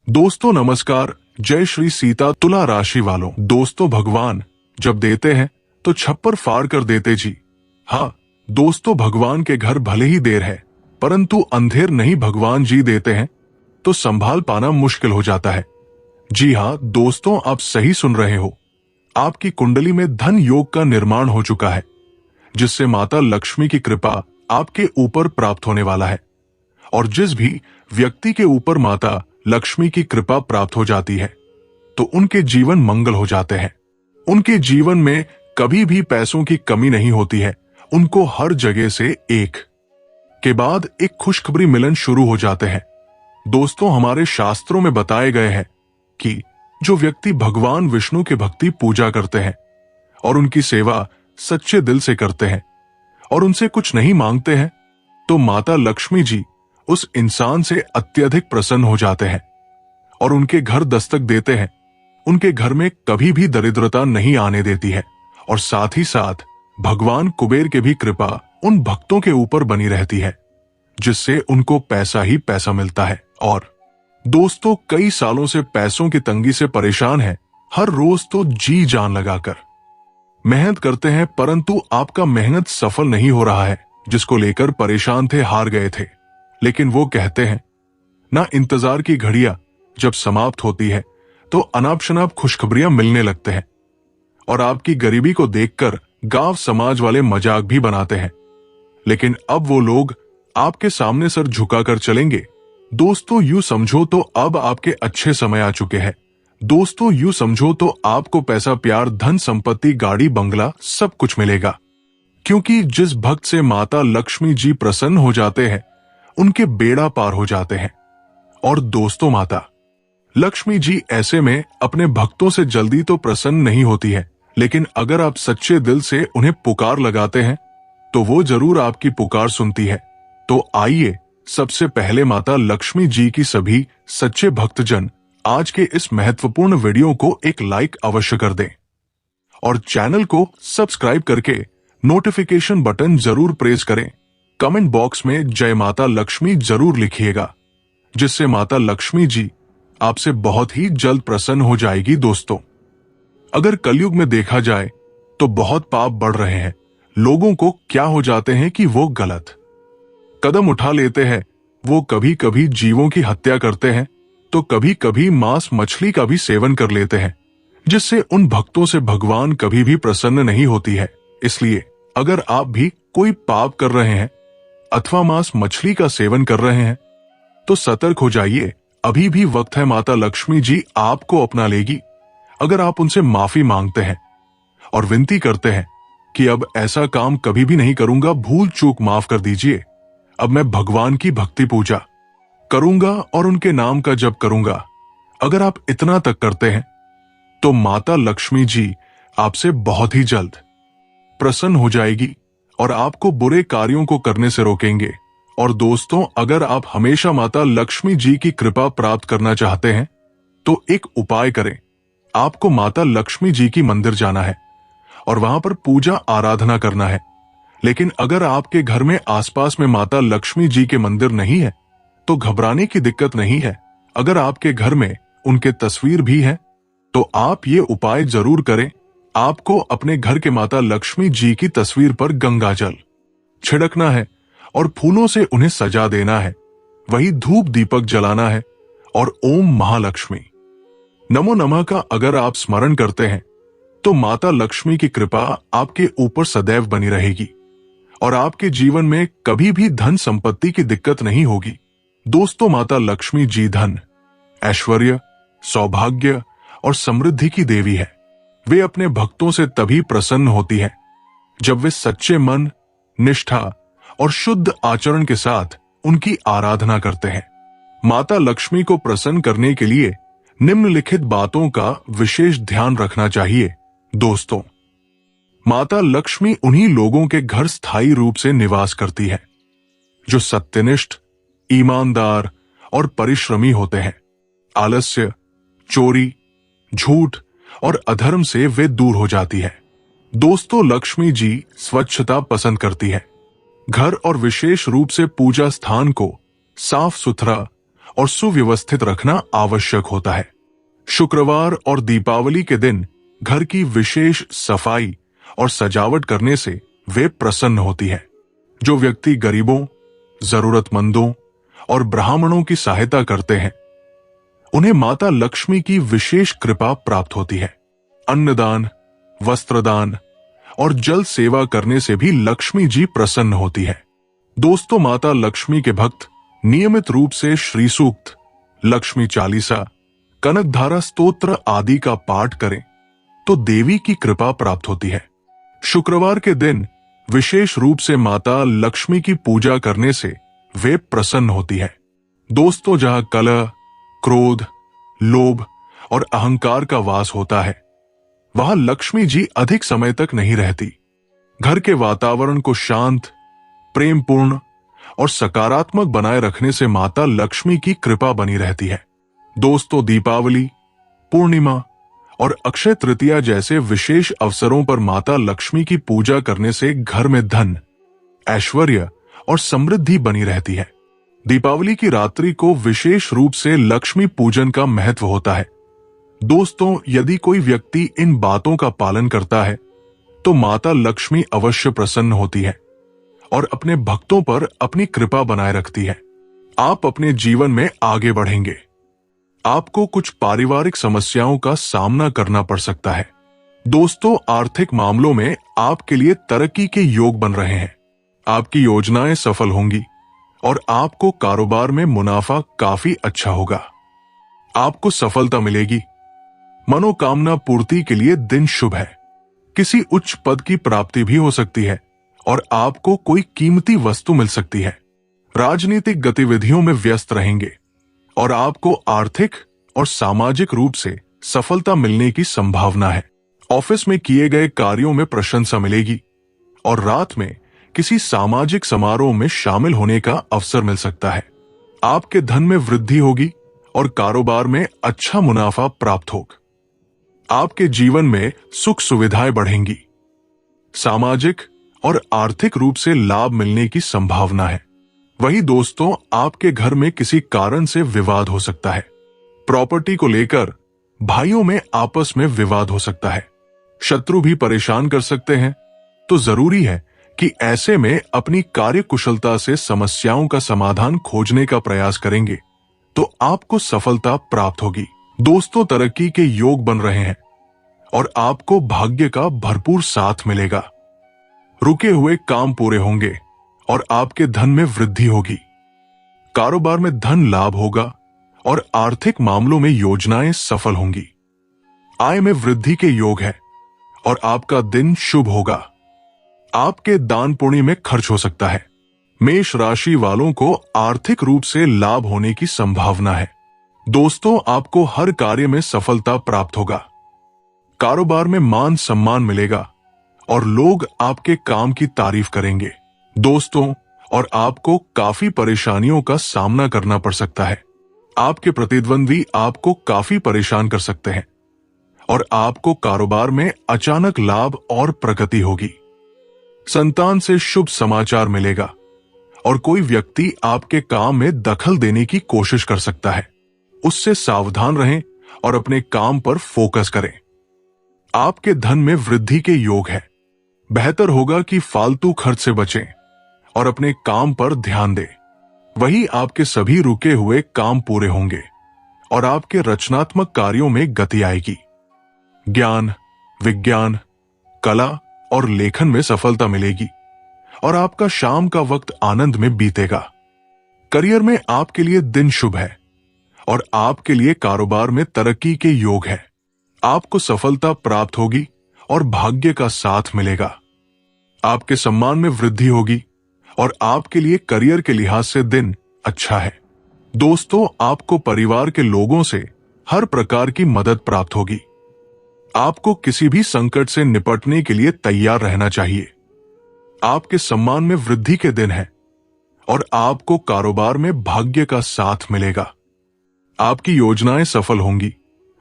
दोस्तों नमस्कार। जय श्री सीता। तुला राशि वालों, दोस्तों भगवान जब देते हैं तो छप्पर फाड़ कर देते जी। हाँ दोस्तों, भगवान के घर भले ही देर है परंतु अंधेर नहीं भगवान जी देते हैं तो संभाल पाना मुश्किल हो जाता है। जी हाँ दोस्तों, आप सही सुन रहे हो। आपकी कुंडली में धन योग का निर्माण हो चुका है जिससे माता लक्ष्मी की कृपा आपके ऊपर प्राप्त होने वाला है। और जिस भी व्यक्ति के ऊपर माता लक्ष्मी की कृपा प्राप्त हो जाती है तो उनके जीवन मंगल हो जाते हैं। उनके जीवन में कभी भी पैसों की कमी नहीं होती है। उनको हर जगह से एक के बाद एक खुशखबरी मिलन शुरू हो जाते हैं। दोस्तों, हमारे शास्त्रों में बताए गए हैं कि जो व्यक्ति भगवान विष्णु की भक्ति पूजा करते हैं और उनकी सेवा सच्चे दिल से करते हैं और उनसे कुछ नहीं मांगते हैं तो माता लक्ष्मी जी उस इंसान से अत्यधिक प्रसन्न हो जाते हैं और उनके घर दस्तक देते हैं। उनके घर में कभी भी दरिद्रता नहीं आने देती है और साथ ही साथ भगवान कुबेर की भी कृपा उन भक्तों के ऊपर बनी रहती है जिससे उनको पैसा ही पैसा मिलता है। और दोस्तों, कई सालों से पैसों की तंगी से परेशान है। हर रोज तो जी जान लगाकर मेहनत करते हैं परंतु आपका मेहनत सफल नहीं हो रहा है। जिसको लेकर परेशान थे, हार गए थे। लेकिन वो कहते हैं ना, इंतजार की घड़ियां जब समाप्त होती है तो अनाप शनाप खुशखबरियां मिलने लगते हैं और आपकी गरीबी को देखकर गांव समाज वाले मजाक भी बनाते हैं। लेकिन अब वो लोग आपके सामने सर झुकाकर चलेंगे। दोस्तों, यूं समझो तो अब आपके अच्छे समय आ चुके हैं। दोस्तों, यूं समझो तो आपको पैसा, प्यार, धन, संपत्ति, गाड़ी, बंगला सब कुछ मिलेगा, क्योंकि जिस भक्त से माता लक्ष्मी जी प्रसन्न हो जाते हैं उनके बेड़ा पार हो जाते हैं। और दोस्तों, माता लक्ष्मी जी ऐसे में अपने भक्तों से जल्दी तो प्रसन्न नहीं होती है, लेकिन अगर आप सच्चे दिल से उन्हें पुकार लगाते हैं तो वो जरूर आपकी पुकार सुनती है। तो आइए सबसे पहले माता लक्ष्मी जी की सभी सच्चे भक्तजन आज के इस महत्वपूर्ण वीडियो को एक लाइक अवश्य कर दें और चैनल को सब्सक्राइब करके नोटिफिकेशन बटन जरूर प्रेस करें। कमेंट बॉक्स में जय माता लक्ष्मी जरूर लिखिएगा, जिससे माता लक्ष्मी जी आपसे बहुत ही जल्द प्रसन्न हो जाएगी। दोस्तों, अगर कलयुग में देखा जाए तो बहुत पाप बढ़ रहे हैं। लोगों को क्या हो जाते हैं कि वो गलत कदम उठा लेते हैं। वो कभी कभी जीवों की हत्या करते हैं तो कभी कभी मांस मछली का भी सेवन कर लेते हैं, जिससे उन भक्तों से भगवान कभी भी प्रसन्न नहीं होती है। इसलिए अगर आप भी कोई पाप कर रहे हैं अथवा मांस मछली का सेवन कर रहे हैं तो सतर्क हो जाइए। अभी भी वक्त है, माता लक्ष्मी जी आपको अपना लेगी अगर आप उनसे माफी मांगते हैं और विनती करते हैं कि अब ऐसा काम कभी भी नहीं करूंगा, भूल चूक माफ कर दीजिए। अब मैं भगवान की भक्ति पूजा करूंगा और उनके नाम का जप करूंगा। अगर आप इतना तक करते हैं तो माता लक्ष्मी जी आपसे बहुत ही जल्द प्रसन्न हो जाएगी और आपको बुरे कार्यों को करने से रोकेंगे। और दोस्तों, अगर आप हमेशा माता लक्ष्मी जी की कृपा प्राप्त करना चाहते हैं तो एक उपाय करें। आपको माता लक्ष्मी जी की मंदिर जाना है और वहां पर पूजा आराधना करना है। लेकिन अगर आपके घर में आसपास में माता लक्ष्मी जी के मंदिर नहीं है तो घबराने की दिक्कत नहीं है। अगर आपके घर में उनके तस्वीर भी है तो आप ये उपाय जरूर करें। आपको अपने घर के माता लक्ष्मी जी की तस्वीर पर गंगा जल छिड़कना है और फूलों से उन्हें सजा देना है। वही धूप दीपक जलाना है और ओम महालक्ष्मी नमो नमः का अगर आप स्मरण करते हैं तो माता लक्ष्मी की कृपा आपके ऊपर सदैव बनी रहेगी और आपके जीवन में कभी भी धन संपत्ति की दिक्कत नहीं होगी। दोस्तों, माता लक्ष्मी जी धन, ऐश्वर्य, सौभाग्य और समृद्धि की देवी है। वे अपने भक्तों से तभी प्रसन्न होती है जब वे सच्चे मन, निष्ठा और शुद्ध आचरण के साथ उनकी आराधना करते हैं। माता लक्ष्मी को प्रसन्न करने के लिए निम्नलिखित बातों का विशेष ध्यान रखना चाहिए। दोस्तों, माता लक्ष्मी उन्हीं लोगों के घर स्थायी रूप से निवास करती है जो सत्यनिष्ठ, ईमानदार और परिश्रमी होते हैं। आलस्य, चोरी, झूठ और अधर्म से वे दूर हो जाती है। दोस्तों, लक्ष्मी जी स्वच्छता पसंद करती है। घर और विशेष रूप से पूजा स्थान को साफ सुथरा और सुव्यवस्थित रखना आवश्यक होता है। शुक्रवार और दीपावली के दिन घर की विशेष सफाई और सजावट करने से वे प्रसन्न होती है। जो व्यक्ति गरीबों, जरूरतमंदों और ब्राह्मणों की सहायता करते हैं, उन्हें माता लक्ष्मी की विशेष कृपा प्राप्त होती है। अन्नदान, वस्त्रदान और जल सेवा करने से भी लक्ष्मी जी प्रसन्न होती है। दोस्तों, माता लक्ष्मी के भक्त नियमित रूप से श्री सूक्त, लक्ष्मी चालीसा, कनकधारा स्तोत्र आदि का पाठ करें तो देवी की कृपा प्राप्त होती है। शुक्रवार के दिन विशेष रूप से माता लक्ष्मी की पूजा करने से वे प्रसन्न होती है। दोस्तों, जहां कलह, क्रोध, लोभ और अहंकार का वास होता है, वहां लक्ष्मी जी अधिक समय तक नहीं रहती। घर के वातावरण को शांत, प्रेमपूर्ण और सकारात्मक बनाए रखने से माता लक्ष्मी की कृपा बनी रहती है। दोस्तों, दीपावली, पूर्णिमा और अक्षय तृतीया जैसे विशेष अवसरों पर माता लक्ष्मी की पूजा करने से घर में धन, ऐश्वर्य और समृद्धि बनी रहती है। दीपावली की रात्रि को विशेष रूप से लक्ष्मी पूजन का महत्व होता है। दोस्तों, यदि कोई व्यक्ति इन बातों का पालन करता है तो माता लक्ष्मी अवश्य प्रसन्न होती है और अपने भक्तों पर अपनी कृपा बनाए रखती है। आप अपने जीवन में आगे बढ़ेंगे। आपको कुछ पारिवारिक समस्याओं का सामना करना पड़ सकता है। दोस्तों, आर्थिक मामलों में आपके लिए तरक्की के योग बन रहे हैं। आपकी योजनाएं सफल होंगी और आपको कारोबार में मुनाफा काफी अच्छा होगा। आपको सफलता मिलेगी। मनोकामना पूर्ति के लिए दिन शुभ है। किसी उच्च पद की प्राप्ति भी हो सकती है और आपको कोई कीमती वस्तु मिल सकती है। राजनीतिक गतिविधियों में व्यस्त रहेंगे और आपको आर्थिक और सामाजिक रूप से सफलता मिलने की संभावना है। ऑफिस में किए गए कार्यों में प्रशंसा मिलेगी और रात में किसी सामाजिक समारोह में शामिल होने का अवसर मिल सकता है। आपके धन में वृद्धि होगी और कारोबार में अच्छा मुनाफा प्राप्त होगा। आपके जीवन में सुख सुविधाएं बढ़ेंगी। सामाजिक और आर्थिक रूप से लाभ मिलने की संभावना है। वहीं दोस्तों, आपके घर में किसी कारण से विवाद हो सकता है। प्रॉपर्टी को लेकर भाइयों में आपस में विवाद हो सकता है। शत्रु भी परेशान कर सकते हैं, तो जरूरी है कि ऐसे में अपनी कार्य कुशलता से समस्याओं का समाधान खोजने का प्रयास करेंगे तो आपको सफलता प्राप्त होगी। दोस्तों, तरक्की के योग बन रहे हैं और आपको भाग्य का भरपूर साथ मिलेगा। रुके हुए काम पूरे होंगे और आपके धन में वृद्धि होगी। कारोबार में धन लाभ होगा और आर्थिक मामलों में योजनाएं सफल होंगी। आय में वृद्धि के योग है और आपका दिन शुभ होगा। आपके दान पुण्य में खर्च हो सकता है। मेष राशि वालों को आर्थिक रूप से लाभ होने की संभावना है। दोस्तों, आपको हर कार्य में सफलता प्राप्त होगा। कारोबार में मान सम्मान मिलेगा और लोग आपके काम की तारीफ करेंगे। दोस्तों, और आपको काफी परेशानियों का सामना करना पड़ सकता है। आपके प्रतिद्वंदी आपको काफी परेशान कर सकते हैं और आपको कारोबार में अचानक लाभ और प्रगति होगी। संतान से शुभ समाचार मिलेगा और कोई व्यक्ति आपके काम में दखल देने की कोशिश कर सकता है। उससे सावधान रहें और अपने काम पर फोकस करें। आपके धन में वृद्धि के योग है। बेहतर होगा कि फालतू खर्च से बचें और अपने काम पर ध्यान दें। वही आपके सभी रुके हुए काम पूरे होंगे और आपके रचनात्मक कार्यों में गति आएगी। ज्ञान, विज्ञान, कला और लेखन में सफलता मिलेगी और आपका शाम का वक्त आनंद में बीतेगा। करियर में आपके लिए दिन शुभ है और आपके लिए कारोबार में तरक्की के योग है। आपको सफलता प्राप्त होगी और भाग्य का साथ मिलेगा। आपके सम्मान में वृद्धि होगी और आपके लिए करियर के लिहाज से दिन अच्छा है। दोस्तों, आपको परिवार के लोगों से हर प्रकार की मदद प्राप्त होगी। आपको किसी भी संकट से निपटने के लिए तैयार रहना चाहिए। आपके सम्मान में वृद्धि के दिन है और आपको कारोबार में भाग्य का साथ मिलेगा। आपकी योजनाएं सफल होंगी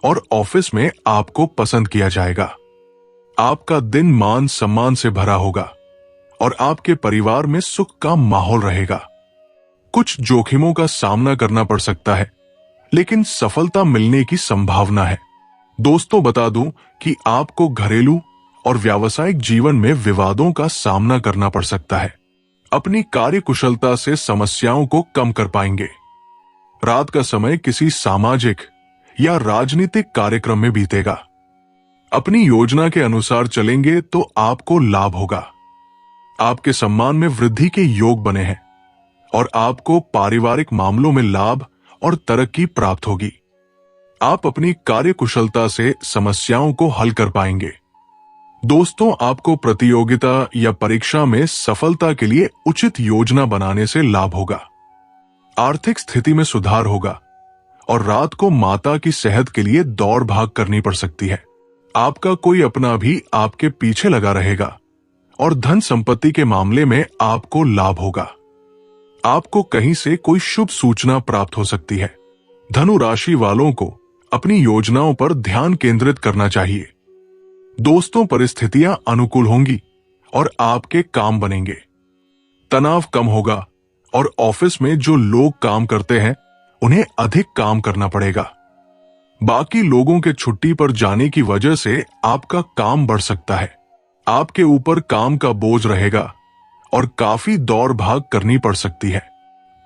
और ऑफिस में आपको पसंद किया जाएगा। आपका दिन मान सम्मान से भरा होगा और आपके परिवार में सुख का माहौल रहेगा। कुछ जोखिमों का सामना करना पड़ सकता है, लेकिन सफलता मिलने की संभावना है। दोस्तों, बता दूं कि आपको घरेलू और व्यावसायिक जीवन में विवादों का सामना करना पड़ सकता है। अपनी कार्यकुशलता से समस्याओं को कम कर पाएंगे। रात का समय किसी सामाजिक या राजनीतिक कार्यक्रम में बीतेगा। अपनी योजना के अनुसार चलेंगे तो आपको लाभ होगा। आपके सम्मान में वृद्धि के योग बने हैं और आपको पारिवारिक मामलों में लाभ और तरक्की प्राप्त होगी। आप अपनी कार्यकुशलता से समस्याओं को हल कर पाएंगे। दोस्तों, आपको प्रतियोगिता या परीक्षा में सफलता के लिए उचित योजना बनाने से लाभ होगा। आर्थिक स्थिति में सुधार होगा और रात को माता की सेहत के लिए दौड़ भाग करनी पड़ सकती है। आपका कोई अपना भी आपके पीछे लगा रहेगा और धन संपत्ति के मामले में आपको लाभ होगा। आपको कहीं से कोई शुभ सूचना प्राप्त हो सकती है। धनु राशि वालों को अपनी योजनाओं पर ध्यान केंद्रित करना चाहिए। दोस्तों, परिस्थितियां अनुकूल होंगी और आपके काम बनेंगे। तनाव कम होगा और ऑफिस में जो लोग काम करते हैं उन्हें अधिक काम करना पड़ेगा। बाकी लोगों के छुट्टी पर जाने की वजह से आपका काम बढ़ सकता है। आपके ऊपर काम का बोझ रहेगा और काफी दौड़ भाग करनी पड़ सकती है।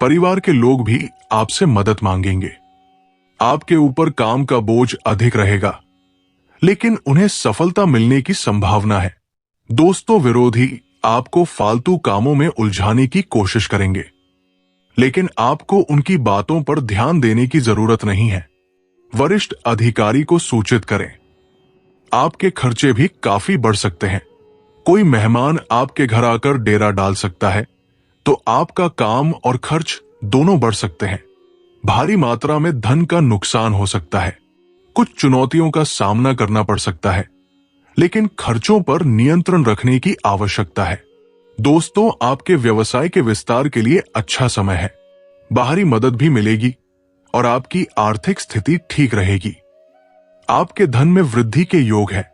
परिवार के लोग भी आपसे मदद मांगेंगे। आपके ऊपर काम का बोझ अधिक रहेगा, लेकिन उन्हें सफलता मिलने की संभावना है। दोस्तों, विरोधी आपको फालतू कामों में उलझाने की कोशिश करेंगे, लेकिन आपको उनकी बातों पर ध्यान देने की जरूरत नहीं है। वरिष्ठ अधिकारी को सूचित करें। आपके खर्चे भी काफी बढ़ सकते हैं। कोई मेहमान आपके घर आकर डेरा डाल सकता है, तो आपका काम और खर्च दोनों बढ़ सकते हैं। भारी मात्रा में धन का नुकसान हो सकता है। कुछ चुनौतियों का सामना करना पड़ सकता है, लेकिन खर्चों पर नियंत्रण रखने की आवश्यकता है। दोस्तों, आपके व्यवसाय के विस्तार के लिए अच्छा समय है। बाहरी मदद भी मिलेगी और आपकी आर्थिक स्थिति ठीक रहेगी। आपके धन में वृद्धि के योग है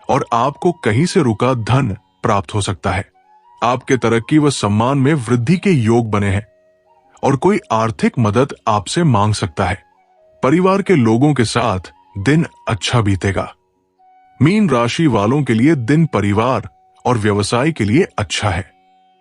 और आपको कहीं से रुका धन प्राप्त हो सकता है। आपके तरक्की व सम्मान में वृद्धि के योग बने हैं और कोई आर्थिक मदद आपसे मांग सकता है। परिवार के लोगों के साथ दिन अच्छा बीतेगा। मीन राशि वालों के लिए दिन परिवार और व्यवसाय के लिए अच्छा है।